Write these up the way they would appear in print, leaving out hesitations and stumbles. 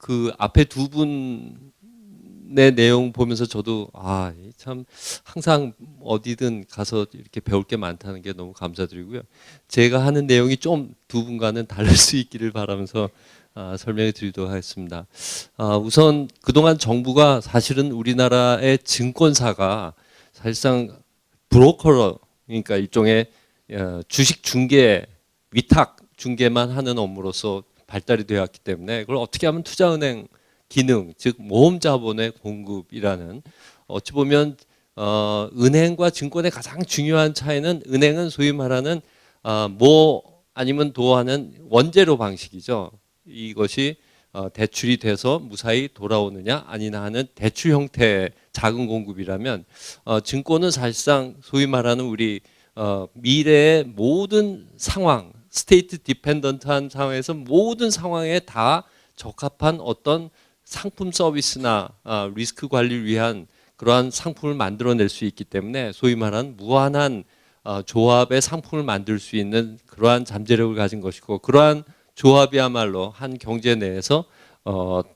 그 앞에 두 분의 내용 보면서 저도 참 항상 어디든 가서 이렇게 배울 게 많다는 게 너무 감사드리고요. 제가 하는 내용이 좀 두 분과는 다를 수 있기를 바라면서 설명해 드리도록 하겠습니다. 우선 그동안 정부가 사실은 우리나라의 증권사가 사실상 브로커로, 그러니까 일종의 주식 중개, 위탁 중개만 하는 업무로서 발달이 되었기 때문에 그걸 어떻게 하면 투자은행 기능, 즉 모험 자본의 공급이라는, 어찌 보면 은행과 증권의 가장 중요한 차이는, 은행은 소위 말하는 뭐 아니면 도하는 원재료 방식이죠. 이것이 대출이 돼서 무사히 돌아오느냐 아니냐 하는 대출 형태의 자금 공급이라면, 증권은 사실상 소위 말하는 우리 미래의 모든 상황, 스테이트 디펜던트한 상황에서 모든 상황에 다 적합한 어떤 상품 서비스나 리스크 관리를 위한 그러한 상품을 만들어낼 수 있기 때문에 소위 말하는 무한한 조합의 상품을 만들 수 있는 그러한 잠재력을 가진 것이고, 그러한 조합이야말로 한 경제 내에서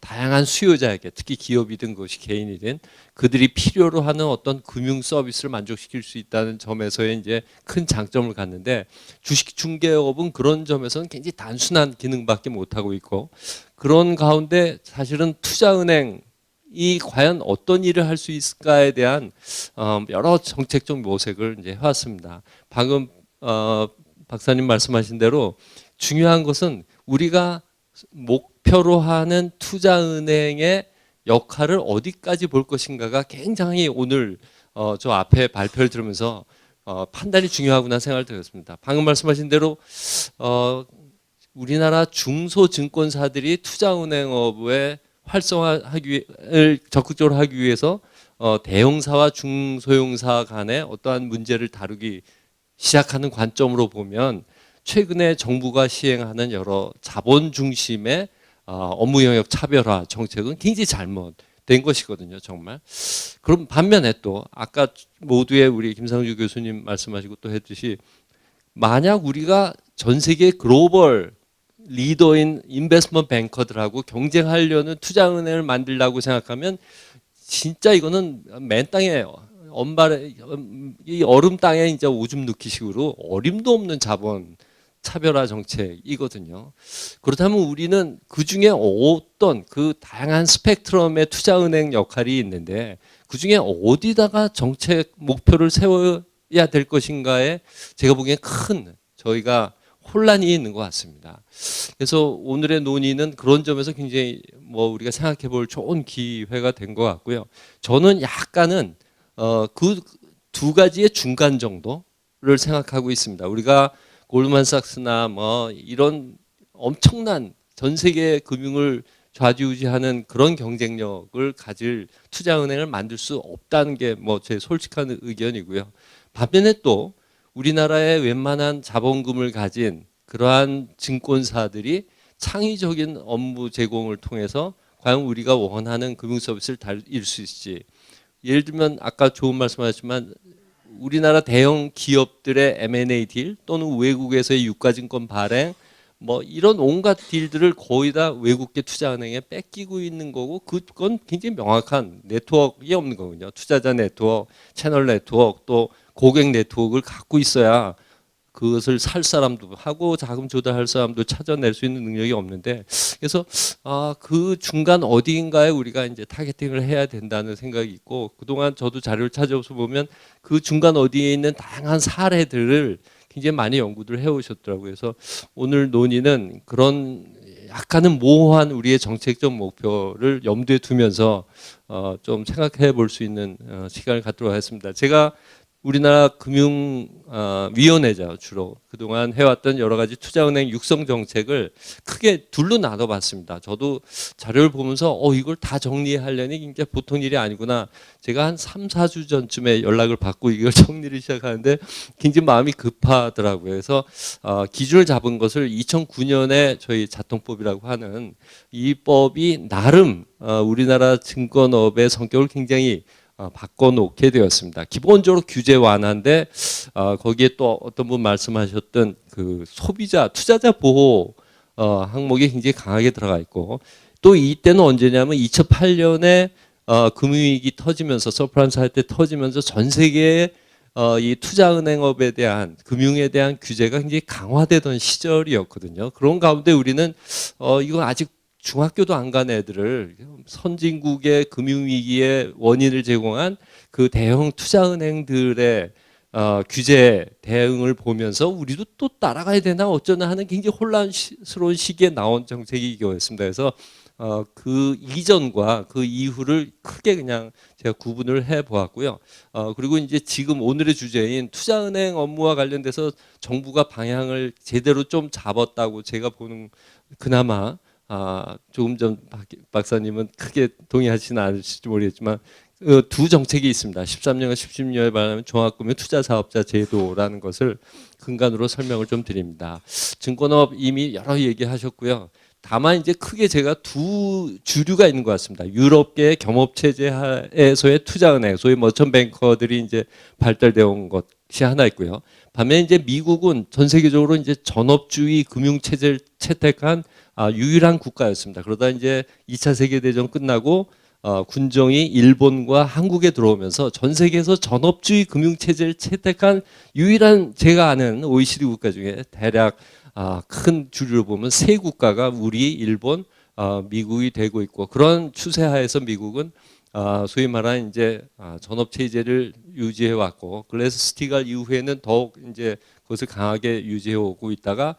다양한 수요자에게, 특히 기업이든 그것이 개인이든 그들이 필요로 하는 어떤 금융 서비스를 만족시킬 수 있다는 점에서의 이제 큰 장점을 갖는데, 주식 중개업은 그런 점에서는 굉장히 단순한 기능밖에 못하고 있고, 그런 가운데 사실은 투자은행 이 과연 어떤 일을 할 수 있을까에 대한 여러 정책적 모색을 이제 해왔습니다. 방금 박사님 말씀하신 대로 중요한 것은 우리가 목표로 하는 투자은행의 역할을 어디까지 볼 것인가가 굉장히 오늘 저 앞에 발표를 들으면서 판단이 중요하구나 생각을 들었습니다. 방금 말씀하신 대로 우리나라 중소증권사들이 투자은행업에 활성화를 적극적으로 하기 위해서 대형사와 중소형사 간의 어떠한 문제를 다루기 시작하는 관점으로 보면, 최근에 정부가 시행하는 여러 자본 중심의 업무 영역 차별화 정책은 굉장히 잘못된 것이거든요, 정말. 그럼 반면에 또 아까 모두의 우리 김상주 교수님 말씀하시고 또 했듯이, 만약 우리가 전 세계 글로벌 리더인 인베스트먼트 뱅커들하고 경쟁하려는 투자은행을 만들라고 생각하면 진짜 이거는 맨 땅에 이 얼음 땅에 이제 오줌 넣기식으로 어림도 없는 자본 차별화 정책이거든요. 그렇다면 우리는 그 중에 어떤 그 다양한 스펙트럼의 투자은행 역할이 있는데 그 중에 어디다가 정책 목표를 세워야 될 것인가에 제가 보기엔 큰 저희가 혼란이 있는 것 같습니다. 그래서 오늘의 논의는 그런 점에서 굉장히 우리가 생각해 볼 좋은 기회가 된 것 같고요. 저는 약간은 그 두 가지의 중간 정도를 생각하고 있습니다. 우리가 골드만삭스나 이런 엄청난 전 세계 금융을 좌지우지하는 그런 경쟁력을 가질 투자은행을 만들 수 없다는 게 제 솔직한 의견이고요. 반면에 또 우리나라의 웬만한 자본금을 가진 그러한 증권사들이 창의적인 업무 제공을 통해서 과연 우리가 원하는 금융 서비스를 달릴 수 있을지. 예를 들면 아까 좋은 말씀하셨지만 우리나라 대형 기업들의 M&A 딜 또는 외국에서의 유가증권 발행 이런 온갖 딜들을 거의 다 외국계 투자은행에 뺏기고 있는 거고, 그건 굉장히 명확한 네트워크가 없는 거거든요. 투자자 네트워크, 채널 네트워크, 또 고객 네트워크를 갖고 있어야 그것을 살 사람도 하고 자금 조달할 사람도 찾아낼 수 있는 능력이 없는데, 그래서 그 중간 어디인가에 우리가 이제 타겟팅을 해야 된다는 생각이 있고, 그동안 저도 자료를 찾아서 보면 그 중간 어디에 있는 다양한 사례들을 굉장히 많이 연구를 해오셨더라고요. 그래서 오늘 논의는 그런 약간은 모호한 우리의 정책적 목표를 염두에 두면서 좀 생각해 볼 수 있는 시간을 갖도록 하겠습니다. 제가 우리나라 금융위원회죠. 주로 그동안 해왔던 여러 가지 투자은행 육성 정책을 크게 둘로 나눠봤습니다. 저도 자료를 보면서 이걸 다 정리하려니 굉장히 보통 일이 아니구나. 제가 한 3, 4주 전쯤에 연락을 받고 이걸 정리를 시작하는데 굉장히 마음이 급하더라고요. 그래서 기준을 잡은 것을 2009년에 저희 자통법이라고 하는 이 법이 나름 우리나라 증권업의 성격을 굉장히 바꿔놓게 되었습니다. 기본적으로 규제 완화인데 거기에 또 어떤 분 말씀하셨던 그 소비자, 투자자 보호 항목이 굉장히 강하게 들어가 있고, 또 이때는 언제냐면 2008년에 금융위기 터지면서 서프라임 사태 터지면서 전 세계에 이 투자은행업에 대한 금융에 대한 규제가 굉장히 강화되던 시절이었거든요. 그런 가운데 우리는 이거 아직 중학교도 안 간 애들을 선진국의 금융위기의 원인을 제공한 그 대형 투자은행들의 규제 대응을 보면서 우리도 또 따라가야 되나 어쩌나 하는 굉장히 혼란스러운 시기에 나온 정책이 이거였습니다. 그래서 그 이전과 그 이후를 크게 그냥 제가 구분을 해 보았고요. 그리고 이제 지금 오늘의 주제인 투자은행 업무와 관련돼서 정부가 방향을 제대로 좀 잡았다고 제가 보는 그나마 조금 전 박사님은 크게 동의하시는 않으실지 모르겠지만 두 정책이 있습니다. 13년과 17년에 반하면 종합금융투자사업자 제도라는 것을 근간으로 설명을 좀 드립니다. 증권업 이미 여러 얘기하셨고요. 다만 이제 크게 제가 두 주류가 있는 것 같습니다. 유럽계 겸업체제 하에서의 투자은행, 소위 머천 뱅커들이 이제 발달되어 온 것이 하나 있고요. 반면에 이제 미국은 전 세계적으로 이제 전업주의 금융체제를 채택한 유일한 국가였습니다. 그러다 이제 2차 세계대전 끝나고 군정이 일본과 한국에 들어오면서 전 세계에서 전업주의 금융체제를 채택한 유일한 제가 아는 OECD 국가 중에 대략 큰 주류로 보면 세 국가가 우리, 일본, 미국이 되고 있고 그런 추세 하에서 미국은 소위 말하는 이제 전업 체제를 유지해 왔고 글래스-스티갈 이후에는 더욱 이제 그것을 강하게 유지해 오고 있다가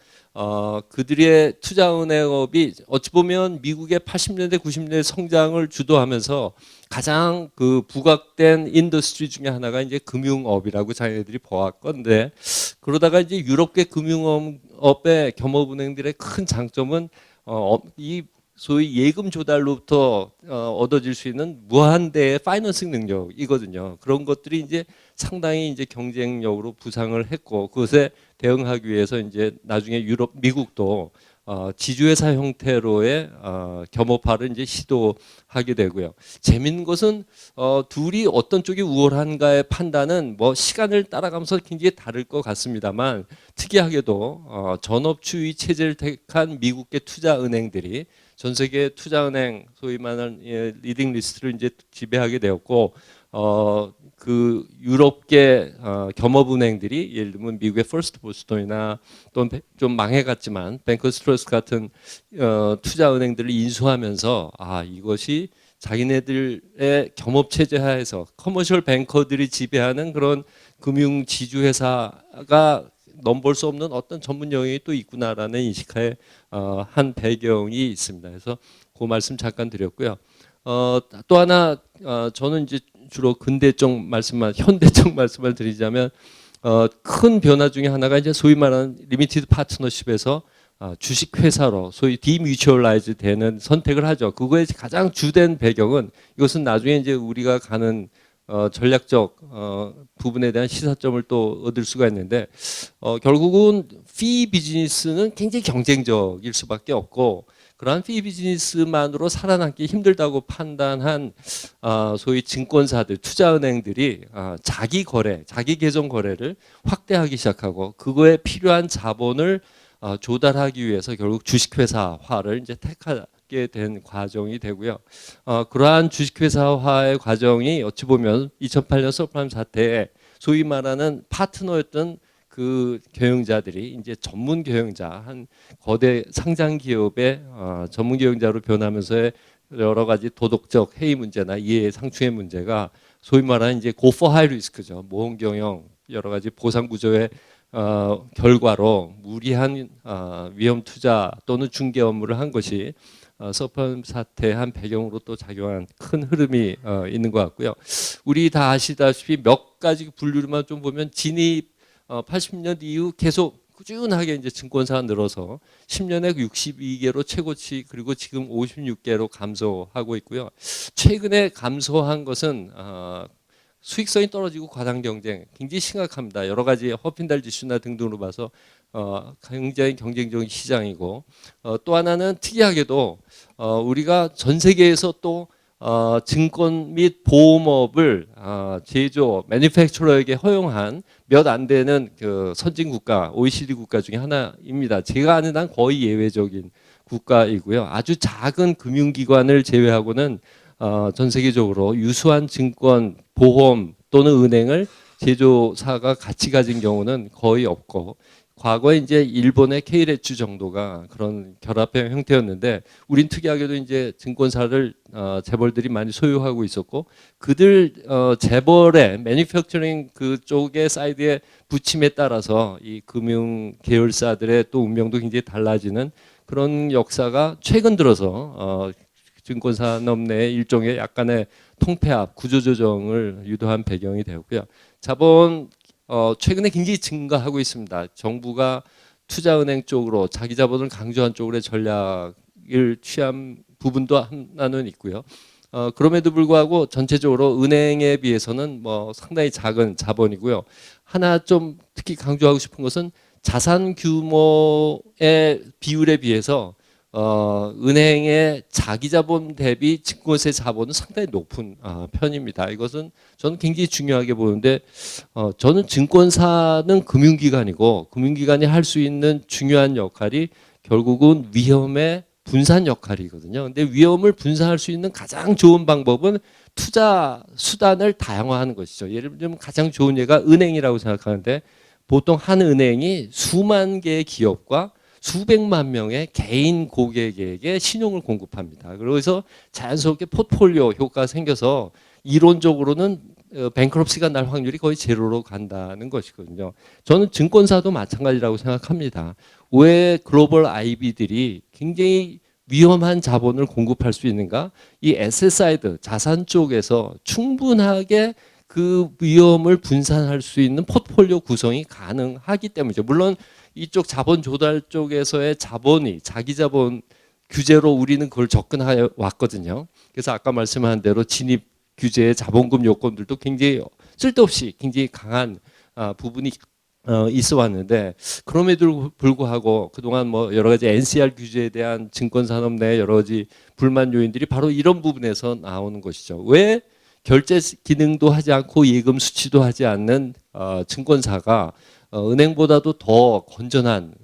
그들의 투자은행업이 어찌 보면 미국의 80년대 90년대 성장을 주도하면서 가장 그 부각된 인더스트리 중에 하나가 이제 금융업이라고 자기네들이 보았건데 그러다가 이제 유럽계 금융업의 겸업은행들의 큰 장점은 이 소위 예금 조달로부터 얻어질 수 있는 무한대의 파이낸싱 능력이거든요. 그런 것들이 이제 상당히 이제 경쟁력으로 부상을 했고 그것에 대응하기 위해서 이제 나중에 미국도 지주회사 형태로의 겸업화를 이제 시도하게 되고요. 재밌는 것은 둘이 어떤 쪽이 우월한가의 판단은 뭐 시간을 따라가면서 굉장히 다를 것 같습니다만 특이하게도 전업주의 체제를 택한 미국계 투자은행들이 전 세계 투자은행 소위 말하는 리딩 리스트를 이제 지배하게 되었고 그 유럽계 겸업은행들이 예를 들면 미국의 퍼스트 보스턴이나 또는 좀 망해갔지만 뱅커스 트러스트 같은 투자은행들을 인수하면서 이것이 자기네들의 겸업 체제 하에서 커머셜 뱅커들이 지배하는 그런 금융 지주회사가 넘볼 수 없는 어떤 전문 영역이 또 있구나라는 인식하에 한 배경이 있습니다. 그래서 그 말씀 잠깐 드렸고요. 또 하나 저는 이제 주로 근대 쪽 말씀만 현대 쪽 말씀을 드리자면 큰 변화 중에 하나가 이제 소위 말하는 리미티드 파트너십에서 주식 회사로 소위 디뮤추얼라이즈 되는 선택을 하죠. 그거의 가장 주된 배경은 이것은 나중에 이제 우리가 가는 전략적 부분에 대한 시사점을 또 얻을 수가 있는데 결국은 피 비즈니스는 굉장히 경쟁적일 수밖에 없고 그러한 피 비즈니스만으로 살아남기 힘들다고 판단한 소위 증권사들, 투자은행들이 자기 거래, 자기 계정 거래를 확대하기 시작하고 그거에 필요한 자본을 조달하기 위해서 결국 주식회사화를 이제 택하게 된 과정이 되고요. 그러한 주식회사화의 과정이 어찌 보면 2008년 서프라임 사태에 소위 말하는 파트너였던 그 경영자들이 이제 전문 경영자 한 거대 상장 기업의 전문 경영자로 변하면서의 여러 가지 도덕적 해이 문제나 이해 상충의 문제가 소위 말하는 이제 go for high risk죠. 모험 경영 여러 가지 보상 구조의 결과로 무리한 위험 투자 또는 중개 업무를 한 것이 서프라임 사태 한 배경으로 또 작용한 큰 흐름이 있는 것 같고요. 우리 다 아시다시피 몇 가지 분류만 좀 보면 진입 80년 이후 계속 꾸준하게 이제 증권사가 늘어서 10년에 62개로 최고치 그리고 지금 56개로 감소하고 있고요. 최근에 감소한 것은 수익성이 떨어지고 과당 경쟁 굉장히 심각합니다. 여러 가지 허핀달 지수나 등등으로 봐서 굉장히 경쟁적인 시장이고 또 하나는 특이하게도 우리가 전 세계에서 또 증권 및 보험업을 제조, 매니팩처러에게 허용한 몇 안 되는 그 선진 국가, OECD 국가 중에 하나입니다. 제가 아는 한 거의 예외적인 국가이고요. 아주 작은 금융기관을 제외하고는 전 세계적으로 유수한 증권, 보험 또는 은행을 제조사가 같이 가진 경우는 거의 없고, 과거에 이제 일본의 K레츠 정도가 그런 결합형 형태였는데, 우린 특이하게도 이제 증권사를 재벌들이 많이 소유하고 있었고, 그들 재벌의 매니팩처링 그쪽의 사이드의 부침에 따라서 이 금융 계열사들의 또 운명도 굉장히 달라지는 그런 역사가 최근 들어서 증권산업 내 일종의 약간의 통폐합, 구조조정을 유도한 배경이 되었고요. 자본 최근에 굉장히 증가하고 있습니다. 정부가 투자은행 쪽으로 자기 자본을 강조한 쪽으로의 전략을 취한 부분도 하나는 있고요. 그럼에도 불구하고 전체적으로 은행에 비해서는 뭐 상당히 작은 자본이고요. 하나 좀 특히 강조하고 싶은 것은 자산 규모의 비율에 비해서 은행의 자기 자본 대비 증권세 자본은 상당히 높은 편입니다. 이것은 저는 굉장히 중요하게 보는데, 저는 증권사는 금융기관이고, 금융기관이 할 수 있는 중요한 역할이 결국은 위험의 분산 역할이거든요. 근데 위험을 분산할 수 있는 가장 좋은 방법은 투자 수단을 다양화하는 것이죠. 예를 들면 가장 좋은 예가 은행이라고 생각하는데, 보통 한 은행이 수만 개의 기업과 수백만 명의 개인 고객에게 신용을 공급합니다. 그래서 자연스럽게 포트폴리오 효과가 생겨서 이론적으로는 뱅크럽시가 날 확률이 거의 제로로 간다는 것이거든요. 저는 증권사도 마찬가지라고 생각합니다. 왜 글로벌 IB들이 굉장히 위험한 자본을 공급할 수 있는가? 이 에셋 사이드, 자산 쪽에서 충분하게 그 위험을 분산할 수 있는 포트폴리오 구성이 가능하기 때문이죠. 물론 이쪽 자본 조달 쪽에서의 자본이 자기 자본 규제로 우리는 그걸 접근해 왔거든요. 그래서 아까 말씀한 대로 진입 규제의 자본금 요건들도 굉장히 쓸데없이 굉장히 강한 부분이 있어 왔는데, 그럼에도 불구하고 그동안 뭐 여러 가지 NCR 규제에 대한 증권산업 내 여러 가지 불만 요인들이 바로 이런 부분에서 나오는 것이죠. 왜 결제 기능도 하지 않고 예금 수취도 하지 않는 증권사가 은행보다도 더 건전한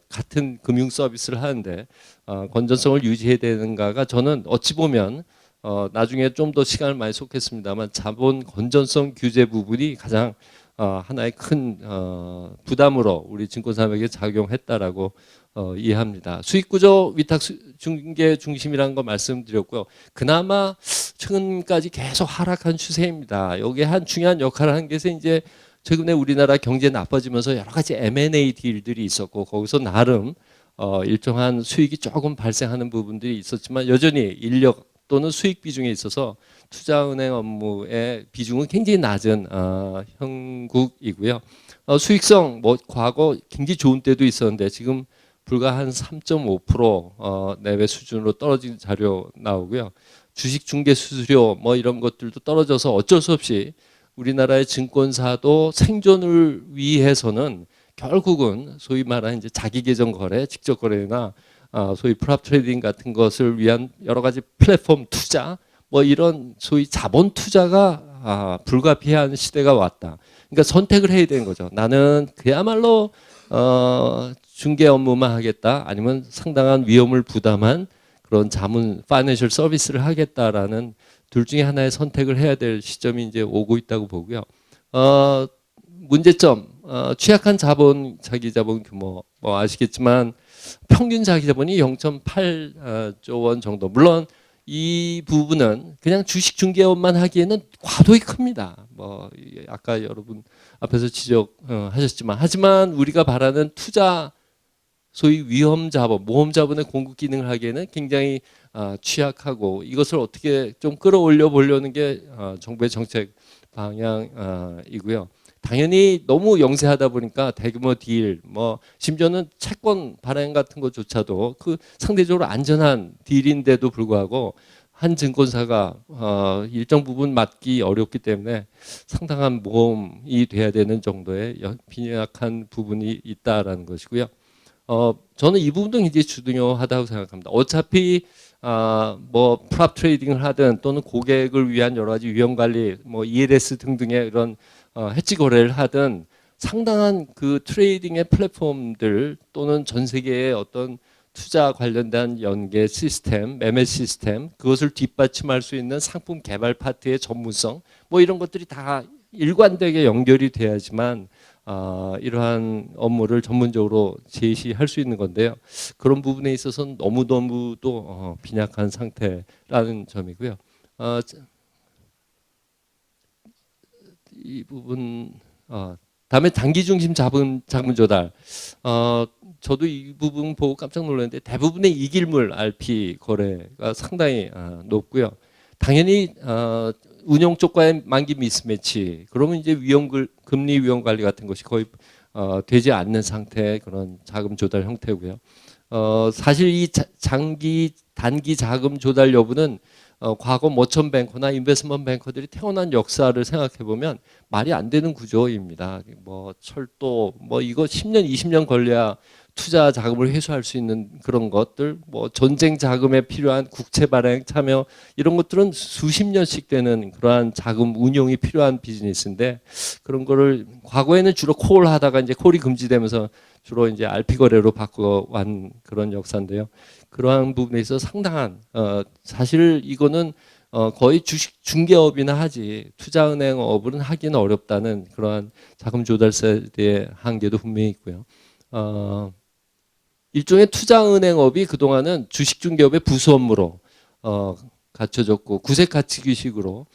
같은 금융 서비스를 하는데 건전성을 유지해야 되는가가, 저는 어찌 보면 나중에 좀 더 시간을 많이 쏟겠습니다만 자본 건전성 규제 부분이 가장 하나의 큰 부담으로 우리 증권사업에게 작용했다라고 이해합니다. 수익구조 위탁 중개 중심이라는 거 말씀드렸고요. 그나마 최근까지 계속 하락한 추세입니다. 여기에 한 중요한 역할을 한 게 이제 최근에 우리나라 경제 나빠지면서 여러 가지 M&A 딜들이 있었고, 거기서 나름 일정한 수익이 조금 발생하는 부분들이 있었지만 여전히 인력 또는 수익 비중에 있어서 투자은행 업무의 비중은 굉장히 낮은 형국이고요. 수익성 뭐 과거 굉장히 좋은 때도 있었는데 지금 불과 한 3.5% 내외 수준으로 떨어진 자료 나오고요. 주식 중개 수수료 뭐 이런 것들도 떨어져서 어쩔 수 없이 우리나라의 증권사도 생존을 위해서는 결국은 소위 말하는 이제 자기 계정 거래, 직접 거래나 소위 프랍 트레이딩 같은 것을 위한 여러 가지 플랫폼 투자, 뭐 이런 소위 자본 투자가 불가피한 시대가 왔다. 그러니까 선택을 해야 되는 거죠. 나는 그야말로 중개 업무만 하겠다, 아니면 상당한 위험을 부담한 그런 자문 파이낸셜 서비스를 하겠다라는 둘 중에 하나의 선택을 해야 될 시점이 이제 오고 있다고 보고요. 문제점, 취약한 자본, 자기 자본 규모 뭐 아시겠지만 평균 자기 자본이 0.8조 원 정도. 물론 이 부분은 그냥 주식 중개업만 하기에는 과도히 큽니다. 뭐 아까 여러분 앞에서 지적하셨지만, 하지만 우리가 바라는 투자 소위 위험 자본, 모험 자본의 공급 기능을 하기에는 굉장히 취약하고, 이것을 어떻게 좀 끌어올려 보려는 게 정부의 정책 방향이고요. 당연히 너무 영세하다 보니까 대규모 딜, 뭐 심지어는 채권 발행 같은 것조차도 그 상대적으로 안전한 딜인데도 불구하고 한 증권사가 일정 부분 맡기 어렵기 때문에 상당한 모험이 돼야 되는 정도의 빈약한 부분이 있다라는 것이고요. 저는 이 부분도 굉장히 중요하다고 생각합니다. 어차피 뭐 프랍 트레이딩을 하든 또는 고객을 위한 여러 가지 위험 관리, 뭐 ELS 등등의 이런 해지 거래를 하든 상당한 그 트레이딩의 플랫폼들 또는 전 세계의 어떤 투자 관련된 연계 시스템, 매매 시스템, 그것을 뒷받침할 수 있는 상품 개발 파트의 전문성, 뭐 이런 것들이 다 일관되게 연결이 돼야지만 이러한 업무를 전문적으로 제시할 수 있는 건데요. 그런 부분에 있어서는 너무너무도 빈약한 상태라는 점이고요. 이 부분 다음에 단기 중심 자금 조달. 저도 이 부분 보고 깜짝 놀랐는데 대부분의 이길물 RP 거래가 상당히 높고요. 당연히 운용 쪽과의 만기 미스매치. 그러면 이제 금리 위험 관리 같은 것이 거의 되지 않는 상태의 그런 자금 조달 형태고요. 사실 이 단기 자금 조달 여부는 과거 머천 뱅커나 인베스트먼트 뱅커들이 태어난 역사를 생각해 보면 말이 안 되는 구조입니다. 뭐 철도 뭐 이거 10년 20년 걸려야 투자 자금을 회수할 수 있는 그런 것들, 뭐 전쟁 자금에 필요한 국채 발행 참여 이런 것들은 수십 년씩 되는 그러한 자금 운용이 필요한 비즈니스인데 그런 거를 과거에는 주로 콜 하다가 이제 콜이 금지되면서 주로 이제 RP 거래로 바꿔온 그런 역사인데요. 그러한 부분에 있어서 상당한 사실 이거는 거의 주식 중개업이나 하지 투자은행업은 하기는 어렵다는 그러한 자금 조달 세대의 한계도 분명히 있고요. 일종의 투자은행업이 그동안은 주식 중개업의 부수 업무로 갖춰졌고 구색 가치기식으로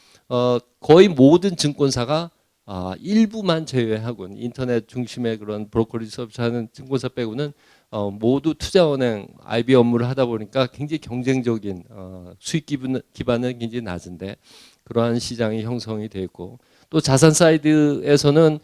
거의 모든 증권사가 일부만 제외하고는 인터넷 중심의 그런 브로커리지 서비스하는 증권사 빼고는 모두 투자은행 IB 업무를 하다 보니까 굉장히 경쟁적인 수익 기반은 굉장히 낮은데 그러한 시장이 형성이 되어 있고 또 자산 사이드에서는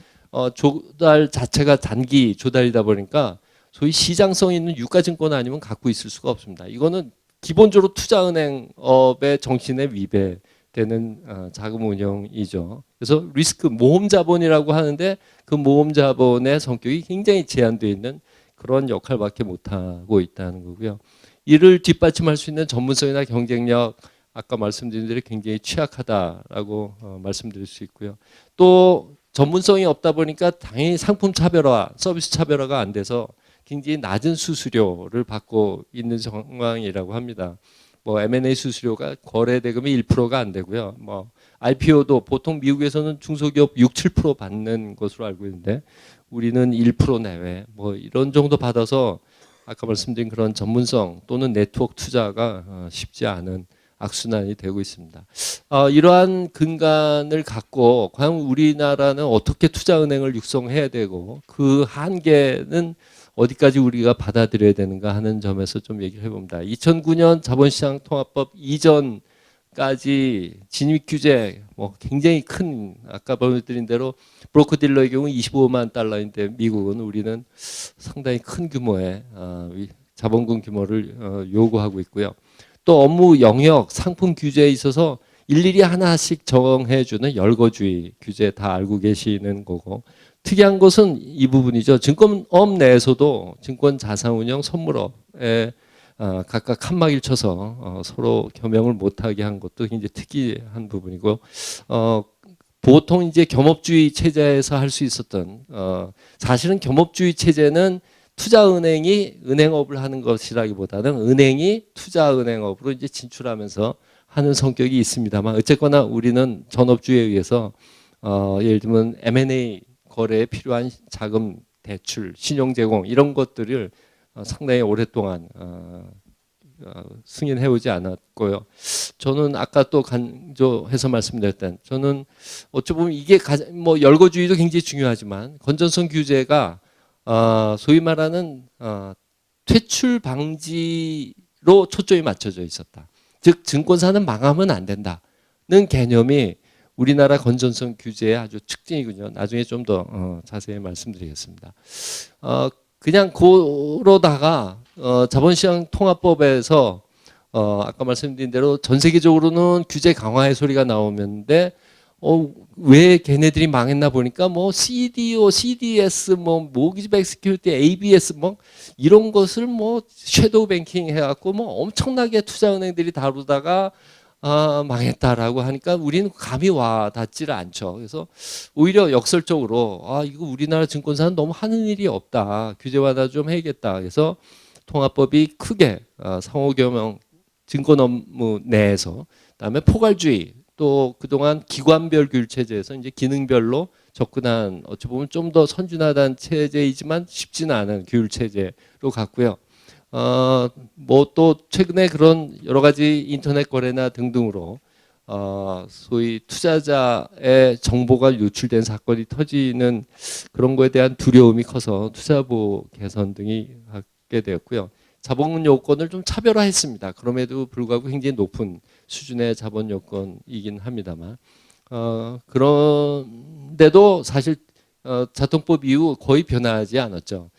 조달 자체가 단기 조달이다 보니까 소위 시장성 있는 유가증권 아니면 갖고 있을 수가 없습니다. 이거는 기본적으로 투자은행업의 정신에 위배되는 자금 운용이죠. 그래서 리스크 모험 자본이라고 하는데 그 모험 자본의 성격이 굉장히 제한되어 있는 그런 역할밖에 못하고 있다는 거고요. 이를 뒷받침할 수 있는 전문성이나 경쟁력 아까 말씀드린 대로 굉장히 취약하다라고 말씀드릴 수 있고요. 또 전문성이 없다 보니까 당연히 상품 차별화, 서비스 차별화가 안 돼서 굉장히 낮은 수수료를 받고 있는 상황이라고 합니다. 뭐 M&A 수수료가 거래 대금이 1%가 안 되고요. 뭐 IPO도 보통 미국에서는 중소기업 6, 7% 받는 것으로 알고 있는데 우리는 1% 내외 뭐 이런 정도 받아서 아까 말씀드린 그런 전문성 또는 네트워크 투자가 쉽지 않은 악순환이 되고 있습니다. 이러한 근간을 갖고 과연 우리나라는 어떻게 투자은행을 육성해야 되고 그 한계는 어디까지 우리가 받아들여야 되는가 하는 점에서 좀 얘기를 해봅니다. 2009년 자본시장 통합법 이전까지 진입 규제 뭐 굉장히 큰 아까 보여드린 대로 브로커 딜러의 경우 25만 달러인데 미국은 우리는 상당히 큰 규모의 자본금 규모를 요구하고 있고요. 또 업무 영역 상품 규제에 있어서 일일이 하나씩 정해주는 열거주의 규제 다 알고 계시는 거고 특이한 것은 이 부분이죠. 증권업 내에서도 증권 자산운용 선물업에 각각 칸막이를 쳐서 서로 겸용을 못하게 한 것도 굉장히 특이한 부분이고 보통 이제 겸업주의 체제에서 할 수 있었던 사실은 겸업주의 체제는 투자은행이 은행업을 하는 것이라기보다는 은행이 투자은행업으로 이제 진출하면서 하는 성격이 있습니다만 어쨌거나 우리는 전업주의에 의해서 예를 들면 M&A 거래에 필요한 자금 대출, 신용 제공 이런 것들을 상당히 오랫동안 승인해 오지 않았고요. 저는 아까 또 강조해서 말씀드렸던 저는 어찌 보면 이게 뭐 열거주의도 굉장히 중요하지만 건전성 규제가 소위 말하는 퇴출 방지로 초점이 맞춰져 있었다. 즉 증권사는 망하면 안 된다는 개념이 우리나라 건전성 규제의 아주 특징이군요. 나중에 좀 더 자세히 말씀드리겠습니다. 그냥 그러다가 자본시장 통합법에서 아까 말씀드린 대로 전 세계적으로는 규제 강화의 소리가 나오는데 왜 걔네들이 망했나 보니까 뭐 CDO, CDS, 뭐 모기지백 시큐리티, ABS 뭐 이런 것을 뭐 섀도우 뱅킹 해갖고 뭐 엄청나게 투자은행들이 다루다가 망했다라고 하니까 우리는 감이 와 닿지를 않죠. 그래서 오히려 역설적으로 이거 우리나라 증권사는 너무 하는 일이 없다. 규제 완화 좀 해야겠다. 그래서 통화법이 크게 상호경영 증권 업무 내에서, 그다음에 포괄주의, 또 그동안 기관별 규율 체제에서 이제 기능별로 접근한, 어찌 보면 좀 더 선진화된 체제이지만 쉽지는 않은 규율 체제로 갔고요. 뭐 또 최근에 그런 여러 가지 인터넷 거래나 등등으로 소위 투자자의 정보가 유출된 사건이 터지는 그런 거에 대한 두려움이 커서 투자보 개선 등이 하게 되었고요. 자본 요건을 좀 차별화했습니다. 그럼에도 불구하고 굉장히 높은 수준의 자본 요건이긴 합니다만, 그런데도 사실 자통법 이후 거의 변하지 않았죠.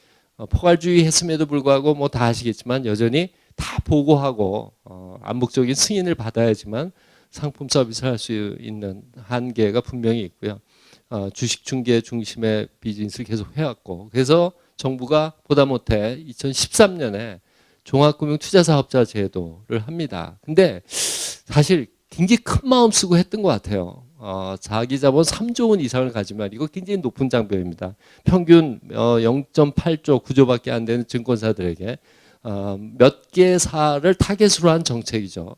포괄주의 했음에도 불구하고 뭐 다 아시겠지만 여전히 다 보고하고 암묵적인 승인을 받아야지만 상품 서비스를 할 수 있는 한계가 분명히 있고요. 주식 중개 중심의 비즈니스를 계속 해왔고, 그래서 정부가 보다 못해 2013년에 종합금융투자사업자 제도를 합니다. 근데 사실 굉장히 큰 마음 쓰고 했던 것 같아요. 자기 자본 3조 원 이상을 가지면 이거 굉장히 높은 장벽입니다. 평균 0.8조 9조밖에 안 되는 증권사들에게 몇 개사를 타겟으로 한 정책이죠.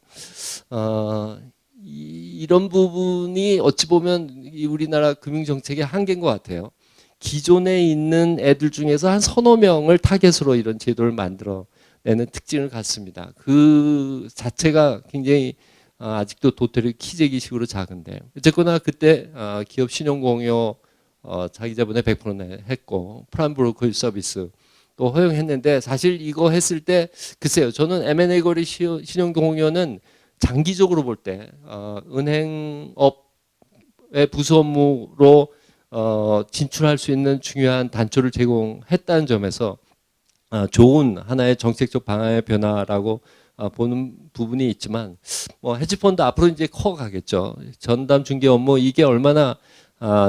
이런 부분이 어찌 보면 우리나라 금융정책의 한계인 것 같아요. 기존에 있는 애들 중에서 한 서너 명을 타겟으로 이런 제도를 만들어내는 특징을 갖습니다. 그 자체가 굉장히 아직도 도토리 키재기식으로 작은데, 어쨌거나 그때 기업 신용공여 자기 자본의 100% 했고 프라임 브로커 서비스 또 허용했는데, 사실 이거 했을 때 글쎄요, 저는 M&A 거래 신용공여는 장기적으로 볼 때 은행업의 부수 업무로 진출할 수 있는 중요한 단초를 제공했다는 점에서 좋은 하나의 정책적 방향의 변화라고 보는 부분이 있지만, 뭐 헤지펀드 앞으로 이제 커가겠죠. 전담 중개 업무 이게 얼마나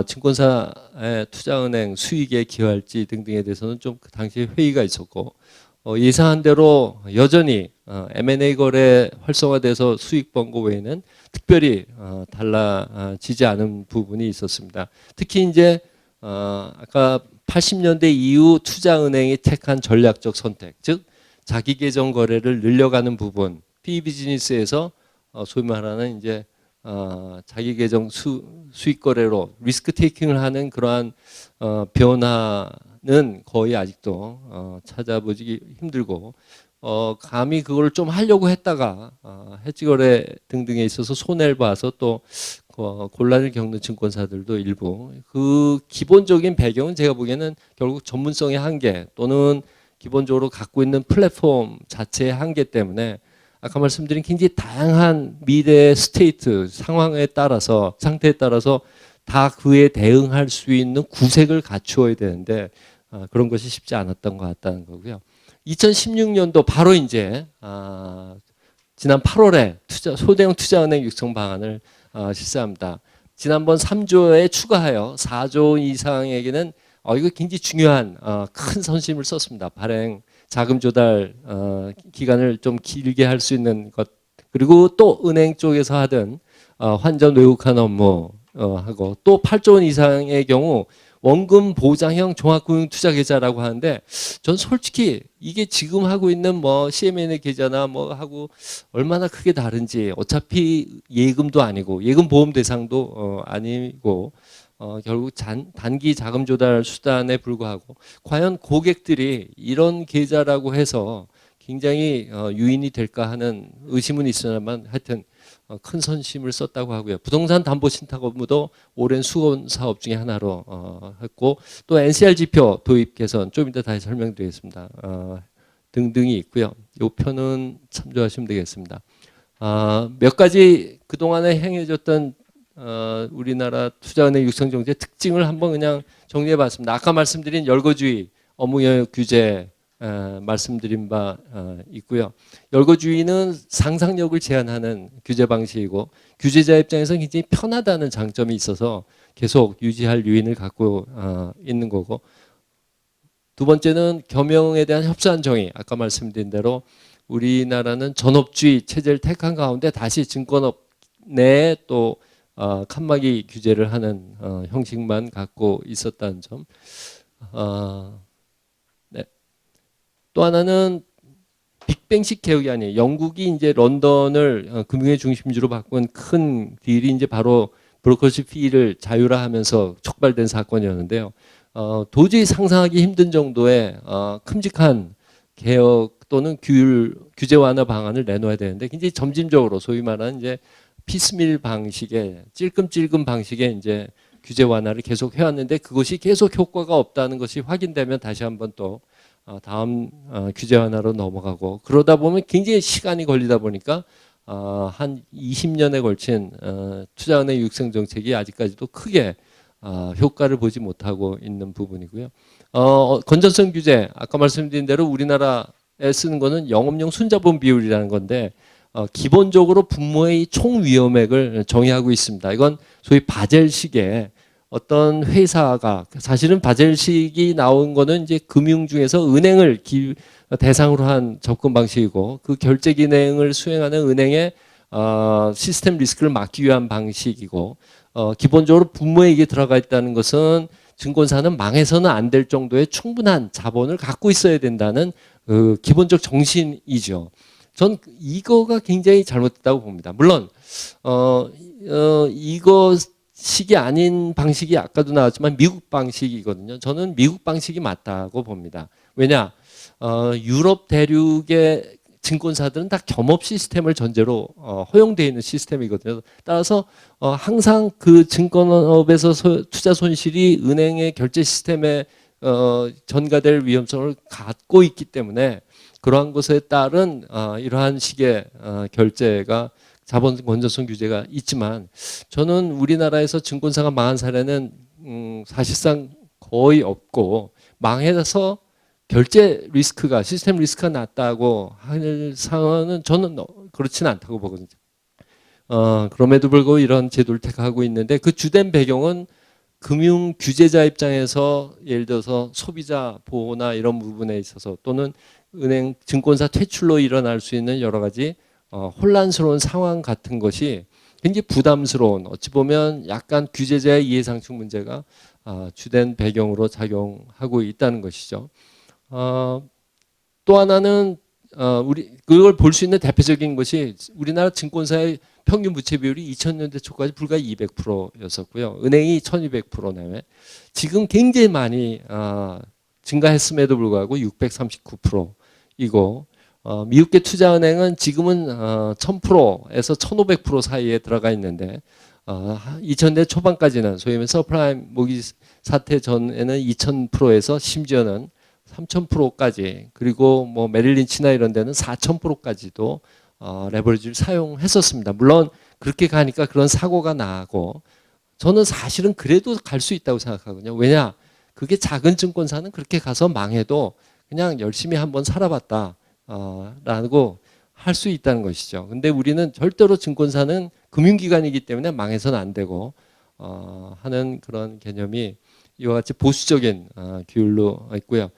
증권사의 투자은행 수익에 기여할지 등등에 대해서는 좀 그 당시에 회의가 있었고, 예상한 대로 여전히 M&A 거래 활성화돼서 수익 번 거 외에는 특별히 달라지지 않은 부분이 있었습니다. 특히 이제 아까 80년대 이후 투자은행이 택한 전략적 선택, 즉 자기 계정 거래를 늘려가는 부분, PE 비즈니스에서 소위 말하는 이제 자기 계정 수익 거래로 리스크 테이킹을 하는 그러한 변화는 거의 아직도 찾아보기 힘들고, 감히 그걸 좀 하려고 했다가 해지 거래 등등에 있어서 손해를 봐서 또 곤란을 겪는 증권사들도 일부, 그 기본적인 배경은 제가 보기에는 결국 전문성의 한계 또는 기본적으로 갖고 있는 플랫폼 자체의 한계 때문에, 아까 말씀드린 굉장히 다양한 미래 스테이트 상황에 따라서, 상태에 따라서 다 그에 대응할 수 있는 구색을 갖추어야 되는데 그런 것이 쉽지 않았던 것 같다는 거고요. 2016년도 바로 이제 지난 8월에 소대형 투자은행 육성 방안을 실시합니다. 지난번 3조에 추가하여 4조 이상에게는 이거 굉장히 중요한 큰 선심을 썼습니다. 발행 자금 조달 기간을 좀 길게 할 수 있는 것, 그리고 또 은행 쪽에서 하던 환전 외국환 업무 하고, 또 8조 원 이상의 경우 원금 보장형 종합금융투자계좌라고 하는데, 전 솔직히 이게 지금 하고 있는 뭐 CMN의 계좌나 뭐 하고 얼마나 크게 다른지, 어차피 예금도 아니고 예금 보험 대상도 아니고 결국 단기 자금 조달 수단에 불과하고, 과연 고객들이 이런 계좌라고 해서 굉장히 유인이 될까 하는 의심은 있으나만 하여튼 큰 선심을 썼다고 하고요. 부동산 담보 신탁 업무도 오랜 수건 사업 중에 하나로 했고, 또 NCR 지표 도입 개선 좀 이따 다시 설명드리겠습니다. 등등이 있고요. 이 편은 참조하시면 되겠습니다. 몇 가지 그동안에 행해졌던 우리나라 투자은행 육성 정책 특징을 한번 그냥 정리해 봤습니다. 아까 말씀드린 열거주의 업무 영역 규제 말씀드린 바 있고요. 열거주의는 상상력을 제한하는 규제 방식이고, 규제자 입장에서는 굉장히 편하다는 장점이 있어서 계속 유지할 유인을 갖고 있는 거고, 두 번째는 겸용에 대한 협소한 정의, 아까 말씀드린 대로 우리나라는 전업주의 체제를 택한 가운데 다시 증권업 내에 또 칸막이 규제를 하는 형식만 갖고 있었다는 점. 네. 또 하나는 빅뱅식 개혁이 아니에요. 영국이 이제 런던을 금융의 중심지로 바꾼 큰 딜이 이제 바로 브로커시 피를 자율화하면서 촉발된 사건이었는데요. 도저히 상상하기 힘든 정도의 큼직한 개혁 또는 규제 완화 방안을 내놓아야 되는데 굉장히 점진적으로 소위 말하는 이제 피스밀 방식의 찔끔찔끔 방식의 이제 규제 완화를 계속 해왔는데 그것이 계속 효과가 없다는 것이 확인되면 다시 한번 또 다음 규제 완화로 넘어가고 그러다 보면 굉장히 시간이 걸리다 보니까 한 20년에 걸친 투자은행 육성 정책이 아직까지도 크게 효과를 보지 못하고 있는 부분이고요. 건전성 규제 아까 말씀드린 대로 우리나라에 쓰는 거는 영업용 순자본 비율이라는 건데 기본적으로 분모의 총 위험액을 정의하고 있습니다. 이건 소위 바젤식의 어떤 회사가 사실은 바젤식이 나온 거는 이제 금융 중에서 은행을 대상으로 한 접근 방식이고 그 결제 기능을 수행하는 은행의 시스템 리스크를 막기 위한 방식이고 기본적으로 분모액이 들어가 있다는 것은 증권사는 망해서는 안 될 정도의 충분한 자본을 갖고 있어야 된다는 그 기본적 정신이죠. 전 이거가 굉장히 잘못됐다고 봅니다. 물론 이것식이 아닌 방식이 아까도 나왔지만 미국 방식이거든요. 저는 미국 방식이 맞다고 봅니다. 왜냐? 유럽 대륙의 증권사들은 다 겸업 시스템을 전제로 허용되어 있는 시스템이거든요. 따라서 항상 그 증권업에서 투자 손실이 은행의 결제 시스템에 전가될 위험성을 갖고 있기 때문에 그러한 것에 따른 이러한 식의 결제가 자본 건전성 규제가 있지만 저는 우리나라에서 증권사가 망한 사례는 사실상 거의 없고 망해서 결제 리스크가 시스템 리스크가 낮다고 할 상황은 저는 그렇지는 않다고 보거든요. 그럼에도 불구하고 이런 제도를 택하고 있는데 그 주된 배경은 금융 규제자 입장에서 예를 들어서 소비자 보호나 이런 부분에 있어서 또는 은행 증권사 퇴출로 일어날 수 있는 여러 가지 혼란스러운 상황 같은 것이 굉장히 부담스러운 어찌 보면 약간 규제자의 이해상충 문제가 주된 배경으로 작용하고 있다는 것이죠. 또 하나는 우리 그걸 볼 수 있는 대표적인 것이 우리나라 증권사의 평균 부채 비율이 2000년대 초까지 불과 200%였었고요. 은행이 1200% 내외. 지금 굉장히 많이 증가했음에도 불구하고 639%이고 미국계 투자은행은 지금은 1000%에서 1500% 사이에 들어가 있는데 2000년 초반까지는 소위 말해서 서프라임 모기 사태 전에는 2000%에서 심지어는 3000%까지 그리고 뭐 메릴린치나 이런 데는 4000%까지도 레버리지를 사용했었습니다. 물론 그렇게 가니까 그런 사고가 나고 저는 사실은 그래도 갈 수 있다고 생각하거든요. 왜냐? 그게 작은 증권사는 그렇게 가서 망해도 그냥 열심히 한번 살아봤다 라고 할 수 있다는 것이죠. 근데 우리는 절대로 증권사는 금융기관이기 때문에 망해서는 안 되고 하는 그런 개념이 이와 같이 보수적인 규율로 있고요.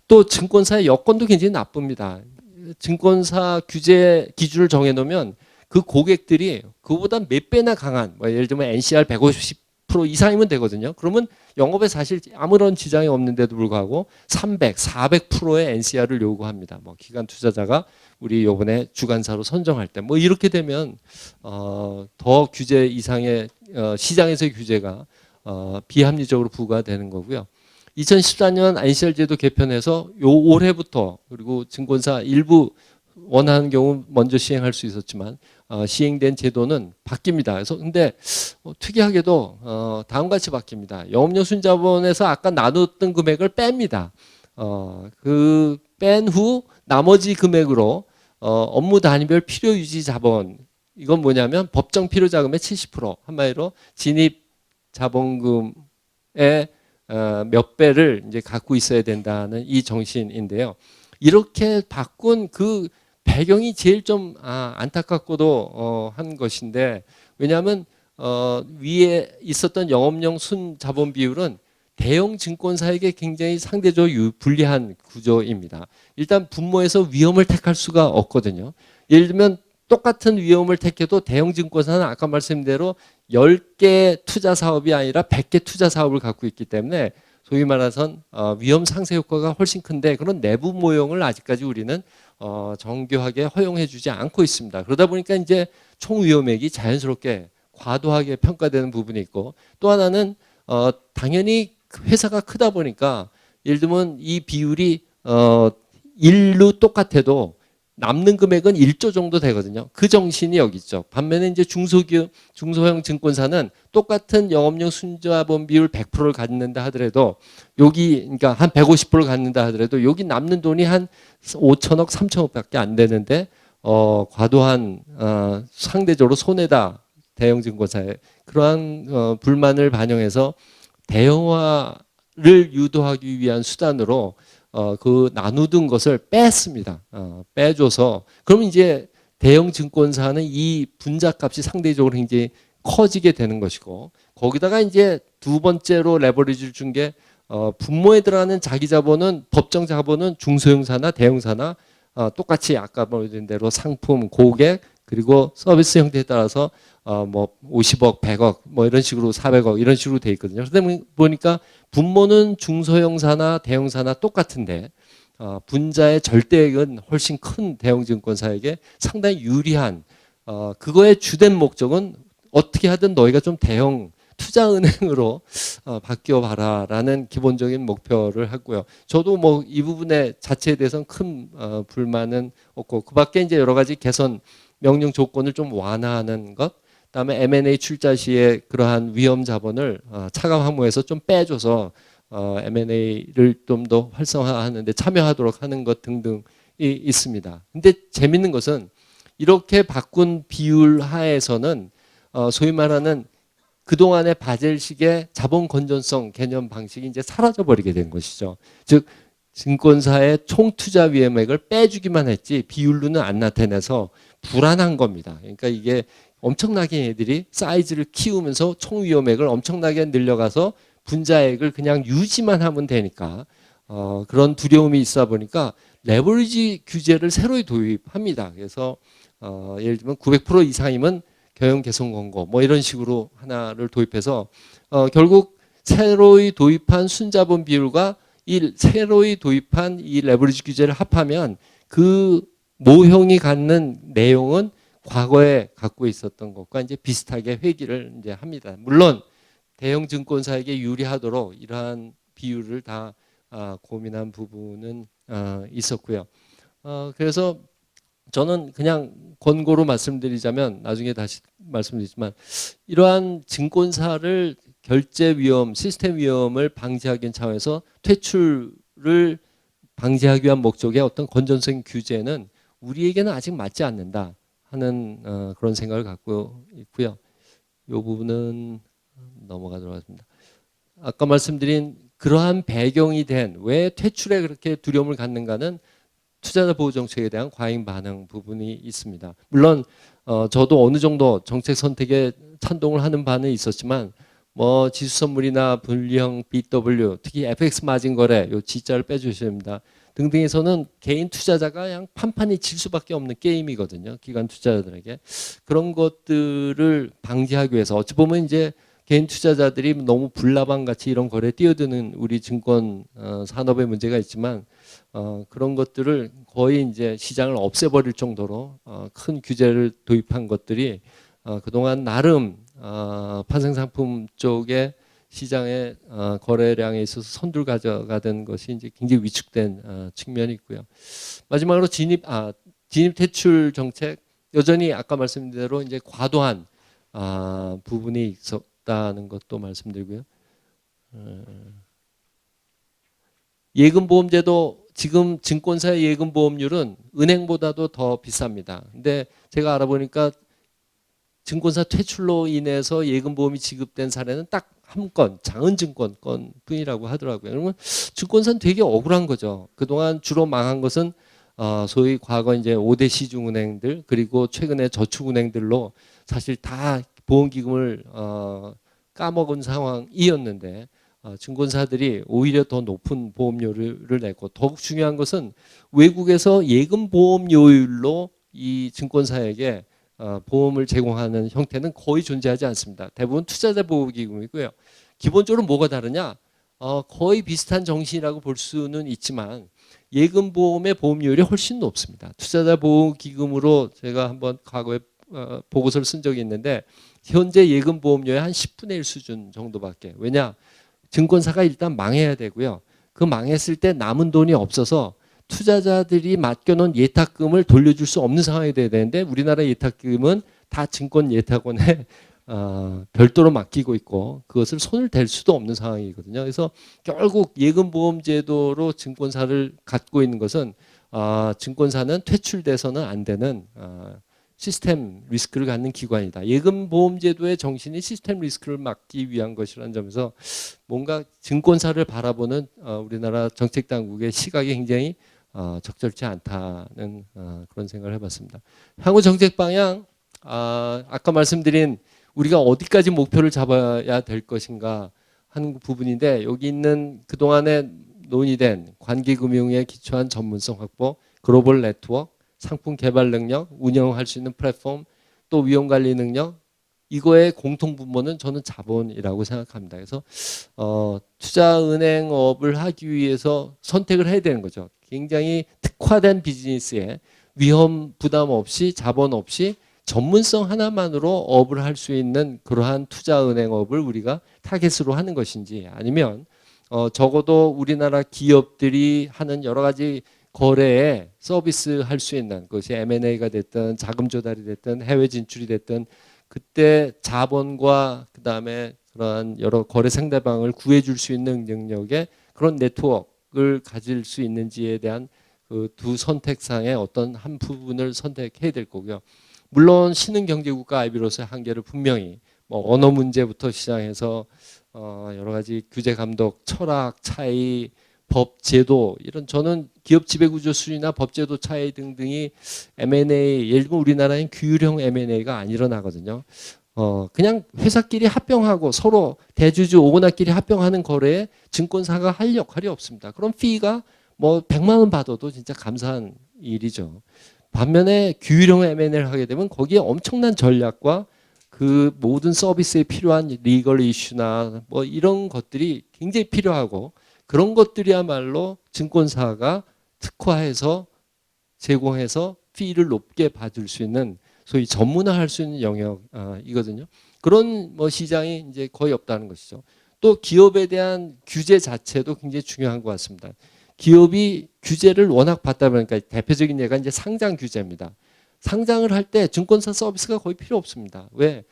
또 증권사의 여건도 굉장히 나쁩니다. 증권사 규제 기준을 정해놓으면 그 고객들이 그보다 몇 배나 강한 뭐 예를 들면 NCR 150% 이상이면 되거든요. 그러면 영업에 사실 아무런 지장이 없는데도 불구하고 300, 400%의 NCR을 요구합니다. 뭐 기관 투자자가 우리 이번에 주관사로 선정할 때 뭐 이렇게 되면 더 규제 이상의 시장에서의 규제가 비합리적으로 부과되는 거고요. 2014년 NCR 제도 개편해서 요 올해부터 그리고 증권사 일부 원하는 경우 먼저 시행할 수 있었지만 시행된 제도는 바뀝니다. 그래서 근데 특이하게도 다음과 같이 바뀝니다. 영업용 순자본에서 아까 나눴던 금액을 뺍니다. 그 뺀 후 나머지 금액으로 업무 단위별 필요 유지 자본 이건 뭐냐면 법정 필요 자금의 70% 한마디로 진입 자본금의 몇 배를 이제 갖고 있어야 된다는 이 정신인데요. 이렇게 바꾼 그 배경이 제일 좀 안타깝고도 한 것인데 왜냐하면 위에 있었던 영업용 순자본 비율은 대형 증권사에게 굉장히 상대적으로 불리한 구조입니다. 일단 분모에서 위험을 택할 수가 없거든요. 예를 들면 똑같은 위험을 택해도 대형 증권사는 아까 말씀드린 대로 10개 투자 사업이 아니라 100개 투자 사업을 갖고 있기 때문에 소위 말해서 위험 상쇄 효과가 훨씬 큰데 그런 내부 모형을 아직까지 우리는 정교하게 허용해주지 않고 있습니다. 그러다 보니까 이제 총 위험액이 자연스럽게 과도하게 평가되는 부분이 있고, 또 하나는 당연히 회사가 크다 보니까 예를 들면 이 비율이 1로 똑같아도 남는 금액은 1조 정도 되거든요. 그 정신이 여기 있죠. 반면에 이제 중소형 증권사는 똑같은 영업용 순자본 비율 100%를 갖는다 하더라도 여기 그러니까 한 150%를 갖는다 하더라도 여기 남는 돈이 한 5천억, 3천억밖에 안 되는데 과도한 상대적으로 손해다. 대형 증권사에 그러한 불만을 반영해서 대형화를 유도하기 위한 수단으로 그 나누던 것을 뺐습니다. 빼줘서 그러면 이제 대형 증권사는 이 분자값이 상대적으로 굉장히 커지게 되는 것이고, 거기다가 이제 두 번째로 레버리지를 준 게 분모에 들어가는 자기 자본은 법정 자본은 중소형사나 대형사나 똑같이 아까 말씀드린 대로 상품, 고객 그리고 서비스 형태에 따라서 뭐 50억, 100억 뭐 이런 식으로 400억 이런 식으로 돼 있거든요. 그러다 보니까 분모는 중소형사나 대형사나 똑같은데 분자의 절대액은 훨씬 큰 대형증권사에게 상당히 유리한 그거의 주된 목적은 어떻게 하든 너희가 좀 대형 투자은행으로 바뀌어 봐라라는 기본적인 목표를 하고요. 저도 뭐 이 부분에 자체에 대해서는 큰 불만은 없고, 그밖에 이제 여러 가지 개선 명령 조건을 좀 완화하는 것, 그다음에 M&A 출자 시에 그러한 위험 자본을 차감 항목에서 좀 빼줘서 M&A를 좀 더 활성화하는데 참여하도록 하는 것 등등이 있습니다. 근데 재밌는 것은 이렇게 바꾼 비율 하에서는 소위 말하는 그동안의 바젤식의 자본 건전성 개념 방식이 이제 사라져 버리게 된 것이죠. 즉 증권사의 총 투자 위험액을 빼주기만 했지 비율로는 안 나타내서 불안한 겁니다. 그러니까 이게 엄청나게 얘들이 사이즈를 키우면서 총 위험액을 엄청나게 늘려가서 분자액을 그냥 유지만 하면 되니까 그런 두려움이 있어 보니까 레버리지 규제를 새로 도입합니다. 그래서 예를 들면 900% 이상이면 경영 개선 권고 뭐 이런 식으로 하나를 도입해서 결국 새로이 도입한 순자본 비율과 이 새로이 도입한 이 레버리지 규제를 합하면 그 모형이 갖는 내용은 과거에 갖고 있었던 것과 이제 비슷하게 회귀를 이제 합니다. 물론 대형 증권사에게 유리하도록 이러한 비율을 다 고민한 부분은 있었고요. 그래서 저는 그냥 권고로 말씀드리자면 나중에 다시 말씀드리지만 이러한 증권사를 결제 위험, 시스템 위험을 방지하기 차원에서 퇴출을 방지하기 위한 목적의 어떤 건전성 규제는 우리에게는 아직 맞지 않는다 하는 그런 생각을 갖고 있고요. 이 부분은 넘어가도록 하겠습니다. 아까 말씀드린 그러한 배경이 된 왜 퇴출에 그렇게 두려움을 갖는가는 투자자 보호 정책에 대한 과잉 반응 부분이 있습니다. 물론 저도 어느 정도 정책 선택에 찬동을 하는 바는 있었지만 뭐 지수 선물이나 분리형 BW, 특히 FX 마진 거래, 요 G자를 빼주셔야 됩니다. 등등에서는 개인 투자자가 그냥 판판이 질 수밖에 없는 게임이거든요. 기관 투자자들에게 그런 것들을 방지하기 위해서 어찌 보면 이제 개인 투자자들이 너무 불나방 같이 이런 거래에 뛰어드는 우리 증권 산업의 문제가 있지만 그런 것들을 거의 이제 시장을 없애버릴 정도로 큰 규제를 도입한 것들이 그동안 나름 판생상품 쪽에 시장의 거래량에 있어서 선두를 가져가던 것이 이제 굉장히 위축된 측면이 있고요. 마지막으로 진입 퇴출 정책 여전히 아까 말씀드린 대로 이제 과도한 부분이 있었다는 것도 말씀드리고요. 예금보험제도 지금 증권사의 예금보험률은 은행보다도 더 비쌉니다. 근데 제가 알아보니까 증권사 퇴출로 인해서 예금보험이 지급된 사례는 딱 한 건, 장은증권 건 뿐이라고 하더라고요. 그러면 증권사는 되게 억울한 거죠. 그동안 주로 망한 것은 소위 과거 이제 5대 시중은행들 그리고 최근에 저축은행들로 사실 다 보험기금을 까먹은 상황이었는데 증권사들이 오히려 더 높은 보험료를 냈고 더욱 중요한 것은 외국에서 예금 보험료율로 이 증권사에게 보험을 제공하는 형태는 거의 존재하지 않습니다. 대부분 투자자 보호기금이고요. 기본적으로 뭐가 다르냐? 거의 비슷한 정신이라고 볼 수는 있지만 예금보험의 보험료율이 훨씬 높습니다. 투자자 보호기금으로 제가 한번 과거에 보고서를 쓴 적이 있는데 현재 예금보험료의 한 10분의 1 수준 정도밖에. 왜냐? 증권사가 일단 망해야 되고요. 그 망했을 때 남은 돈이 없어서 투자자들이 맡겨놓은 예탁금을 돌려줄 수 없는 상황이 돼야 되는데 우리나라 예탁금은 다 증권 예탁원에 별도로 맡기고 있고 그것을 손을 댈 수도 없는 상황이거든요. 그래서 결국 예금보험제도로 증권사를 갖고 있는 것은 증권사는 퇴출돼서는 안 되는 시스템 리스크를 갖는 기관이다. 예금보험제도의 정신이 시스템 리스크를 막기 위한 것이라는 점에서 뭔가 증권사를 바라보는 우리나라 정책당국의 시각이 굉장히 적절치 않다는 그런 생각을 해봤습니다. 향후 정책 방향 아까 말씀드린 우리가 어디까지 목표를 잡아야 될 것인가 하는 부분인데 여기 있는 그동안에 논의된 관계금융에 기초한 전문성 확보, 글로벌 네트워크, 상품 개발 능력, 운영할 수 있는 플랫폼, 또 위험관리 능력 이거의 공통분모는 저는 자본이라고 생각합니다. 그래서 투자은행업을 하기 위해서 선택을 해야 되는 거죠. 굉장히 특화된 비즈니스에 위험 부담 없이 자본 없이 전문성 하나만으로 업을 할 수 있는 그러한 투자은행업을 우리가 타겟으로 하는 것인지 아니면 적어도 우리나라 기업들이 하는 여러 가지 거래에 서비스 할 수 있는 그것이 M&A가 됐든 자금 조달이 됐든 해외 진출이 됐든 그때 자본과 그다음에 그러한 여러 거래 상대방을 구해줄 수 있는 능력의 그런 네트워크를 가질 수 있는지에 대한 그 두 선택상의 어떤 한 부분을 선택해야 될 거고요. 물론 신흥경제국가 IB로서의 한계를 분명히 뭐 언어 문제부터 시작해서 여러 가지 규제 감독, 철학 차이, 법 제도 이런 저는 기업 지배구조 수준이나 법 제도 차이 등등이 M&A 예를 들면 우리나라엔 규율형 M&A가 안 일어나거든요. 그냥 회사끼리 합병하고 서로 대주주 오거나끼리 합병하는 거래에 증권사가 할 역할이 없습니다. 그럼 피가 뭐 100만 원 받아도 진짜 감사한 일이죠. 반면에 규율형 M&A를 하게 되면 거기에 엄청난 전략과 그 모든 서비스에 필요한 리걸 이슈나 뭐 이런 것들이 굉장히 필요하고 그런 것들이야말로 증권사가 특화해서 제공해서 피를 높게 받을 수 있는 소위 전문화할 수 있는 영역이거든요. 그런 뭐 시장이 이제 거의 없다는 것이죠. 또 기업에 대한 규제 자체도 굉장히 중요한 것 같습니다. 기업이 규제를 워낙 받다 보니까 대표적인 예가 이제 상장 규제입니다. 상장을 할 때 증권사 서비스가 거의 필요 없습니다. 왜?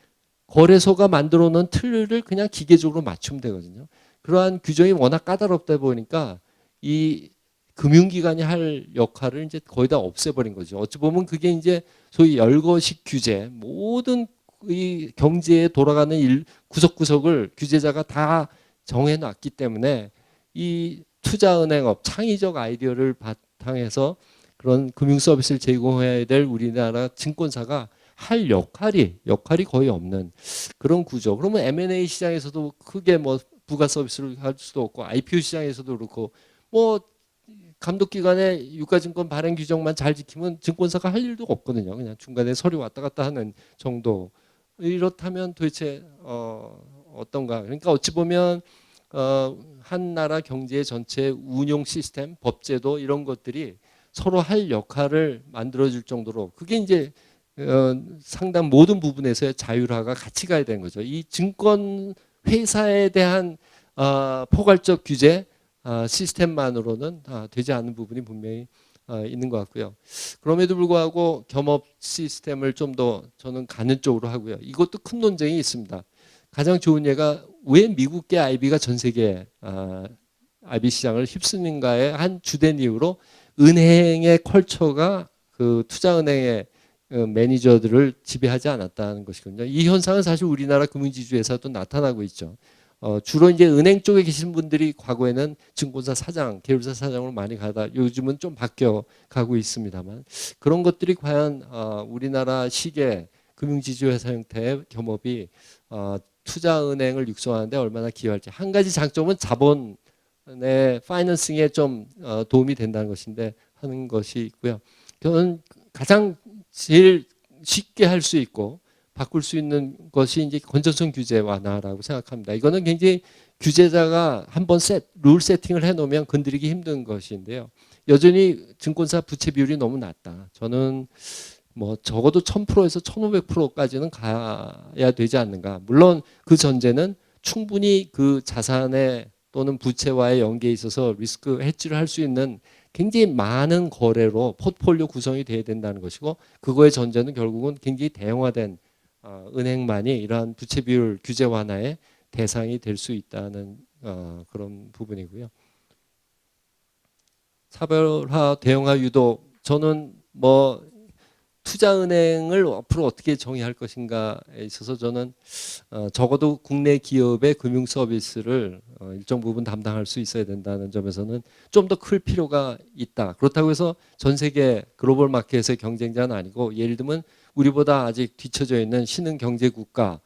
거래소가 만들어 놓은 틀을 그냥 기계적으로 맞추면 되거든요. 그러한 규정이 워낙 까다롭다 보니까 이 금융기관이 할 역할을 이제 거의 다 없애버린 거죠. 어찌 보면 그게 이제 소위 열거식 규제, 모든 이 경제에 돌아가는 구석구석을 규제자가 다 정해놨기 때문에 이 투자은행업, 창의적 아이디어를 바탕해서 그런 금융 서비스를 제공해야 될 우리나라 증권사가 할 역할이 거의 없는 그런 구조. 그러면 M&A 시장에서도 크게 뭐 부가 서비스를 할 수도 없고 IPO 시장에서도 그렇고 뭐 감독기관의 유가증권 발행 규정만 잘 지키면 증권사가 할 일도 없거든요. 그냥 중간에 서류 왔다 갔다 하는 정도. 이렇다면 도대체 어떤가? 그러니까 어찌 보면 한 나라 경제 전체 운용 시스템, 법제도 이런 것들이 서로 할 역할을 만들어줄 정도로 그게 이제 상당 모든 부분에서의 자율화가 같이 가야 되는 거죠. 이 증권 회사에 대한 포괄적 규제 시스템만으로는 되지 않는 부분이 분명히 있는 것 같고요. 그럼에도 불구하고 겸업 시스템을 좀 더 저는 가는 쪽으로 하고요. 이것도 큰 논쟁이 있습니다. 가장 좋은 예가 왜 미국계 IB가 전 세계 IB 시장을 휩쓰는가의 한 주된 이유로 은행의 컬처가 그 투자은행의 매니저들을 지배하지 않았다는 것이거든요. 이 현상은 사실 우리나라 금융지주에서도 나타나고 있죠. 주로 이제 은행 쪽에 계신 분들이 과거에는 증권사 사장, 계열사 사장으로 많이 가다 요즘은 좀 바뀌어 가고 있습니다만 그런 것들이 과연 우리나라 시계 금융지주 회사 형태의 겸업이 투자은행을 육성하는데 얼마나 기여할지. 한 가지 장점은 자본의 파이낸싱에 좀 도움이 된다는 것인데 하는 것이 있고요. 저는 가장 제일 쉽게 할 수 있고 바꿀 수 있는 것이 이제 건전성 규제 완화라고 생각합니다. 이거는 굉장히 규제자가 한번 룰 세팅을 해놓으면 건드리기 힘든 것인데요. 여전히 증권사 부채 비율이 너무 낮다. 저는 뭐 적어도 1000%에서 1500%까지는 가야 되지 않는가. 물론 그 전제는 충분히 그 자산의 또는 부채와의 연계에 있어서 리스크 해지를 할 수 있는 굉장히 많은 거래로 포트폴리오 구성이 돼야 된다는 것이고, 그거의 전제는 결국은 굉장히 대형화된 은행만이 이러한 부채 비율 규제 완화의 대상이 될 수 있다는 그런 부분이고요. 차별화, 대형화 유도, 저는 뭐 투자은행을 앞으로 어떻게 정의할 것인가에 있어서 저는 적어도 국내 기업의 금융 서비스를 일정 부분 담당할 수 있어야 된다는 점에서는 좀 더 클 필요가 있다. 그렇다고 해서 전 세계 글로벌 마켓의 경쟁자는 아니고, 예를 들면 우리보다 아직 뒤처져 있는 신흥 경제 국가,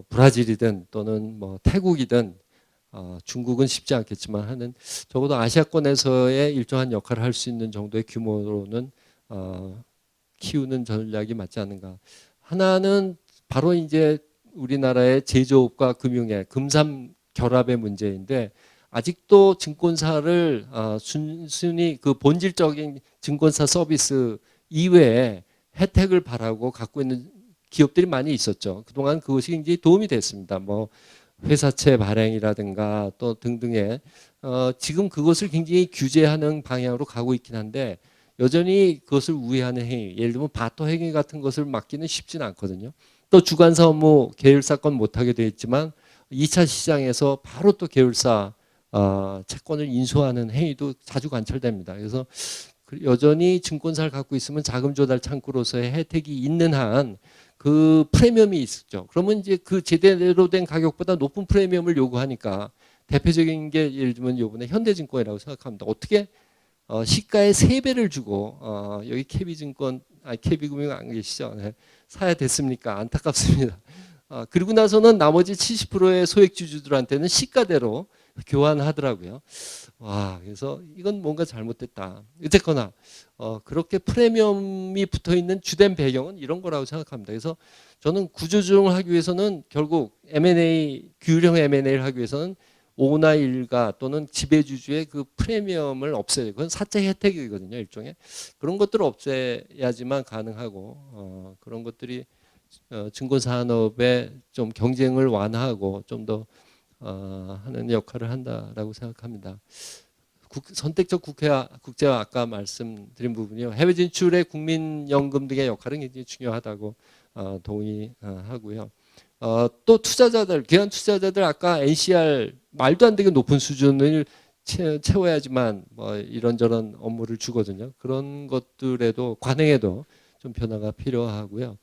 브라질이든 또는 뭐 태국이든 중국은 쉽지 않겠지만 하는, 적어도 아시아권에서의 일정한 역할을 할 수 있는 정도의 규모로는 키우는 전략이 맞지 않는가. 하나는 바로 이제 우리나라의 제조업과 금융의 금삼 결합의 문제인데, 아직도 증권사를 순순히 그 본질적인 증권사 서비스 이외에 혜택을 바라고 갖고 있는 기업들이 많이 있었죠. 그동안 그것이 굉장히 도움이 됐습니다. 뭐 회사채 발행이라든가 또 등등의 지금 그것을 굉장히 규제하는 방향으로 가고 있긴 한데, 여전히 그것을 우회하는 행위, 예를 들면 바터 행위 같은 것을 막기는 쉽지는 않거든요. 또 주관사 업무 계열사건 못하게 돼 있지만 2차 시장에서 바로 또 계열사 채권을 인수하는 행위도 자주 관철됩니다. 그래서 여전히 증권사를 갖고 있으면 자금 조달 창구로서의 혜택이 있는 한 그 프리미엄이 있죠. 그러면 이제 그 제대로 된 가격보다 높은 프리미엄을 요구하니까, 대표적인 게 예를 들면 이번에 현대증권이라고 생각합니다. 어떻게 시가의 3배를 주고 여기 KB증권, KB금융 안 계시죠? 네. 사야 됐습니까? 안타깝습니다. 그리고 나서는 나머지 70%의 소액주주들한테는 시가대로 교환하더라고요. 와, 그래서 이건 뭔가 잘못됐다. 어쨌거나 그렇게 프리미엄이 붙어있는 주된 배경은 이런 거라고 생각합니다. 그래서 저는 구조조정을 하기 위해서는 결국 M&A, 규율형 M&A를 하기 위해서는 오나 일가 또는 지배주주의 그 프리미엄을 없애야 돼요. 그건 사적 혜택이거든요, 일종의. 그런 것들을 없애야지만 가능하고, 그런 것들이 증권산업의 좀 경쟁을 완화하고 좀 더 하는 역할을 한다라고 생각합니다. 선택적 국제화 아까 말씀드린 부분이요. 해외 진출의 국민연금 등의 역할은 굉장히 중요하다고 동의하고요. 또 투자자들, 기관 투자자들 아까 NCR 말도 안 되게 높은 수준을 채워야지만 뭐 이런저런 업무를 주거든요. 그런 것들에도 관행에도 좀 변화가 필요하고요.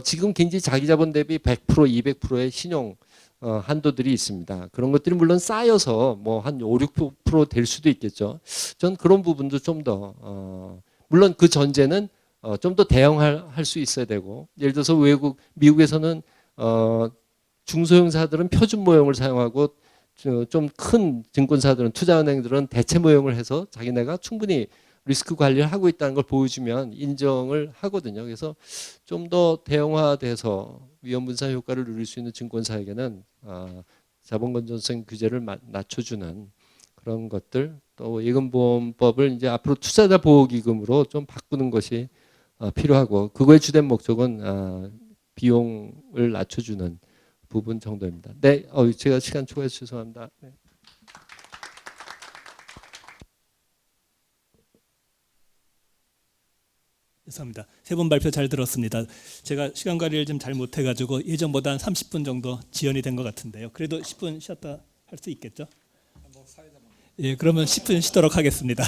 지금 굉장히 자기 자본 대비 100%, 200%의 신용 한도들이 있습니다. 그런 것들이 물론 쌓여서 뭐 한 5, 6%될 수도 있겠죠. 전 그런 부분도 좀 더 물론 그 전제는 좀 더 대응할 수 있어야 되고, 예를 들어서 미국에서는 중소형사들은 표준 모형을 사용하고 좀 큰 증권사들은, 투자은행들은 대체 모형을 해서 자기네가 충분히 리스크 관리를 하고 있다는 걸 보여주면 인정을 하거든요. 그래서 좀 더 대형화돼서 위험 분산 효과를 누릴 수 있는 증권사에게는 자본 건전성 규제를 낮춰주는 그런 것들, 또 예금보험법을 이제 앞으로 투자자 보호기금으로 좀 바꾸는 것이 필요하고, 그거의 주된 목적은 비용을 낮춰주는 부분 정도입니다. 네, 제가 시간 초과해서 죄송합니다. 네. 죄송합니다. 세 분 발표 잘 들었습니다. 제가 시간 관리를 좀 잘 못해가지고 예전보다 한 30분 정도 지연이 된 것 같은데요. 그래도 10분 쉬었다 할 수 있겠죠? 예, 그러면 10분 쉬도록 하겠습니다.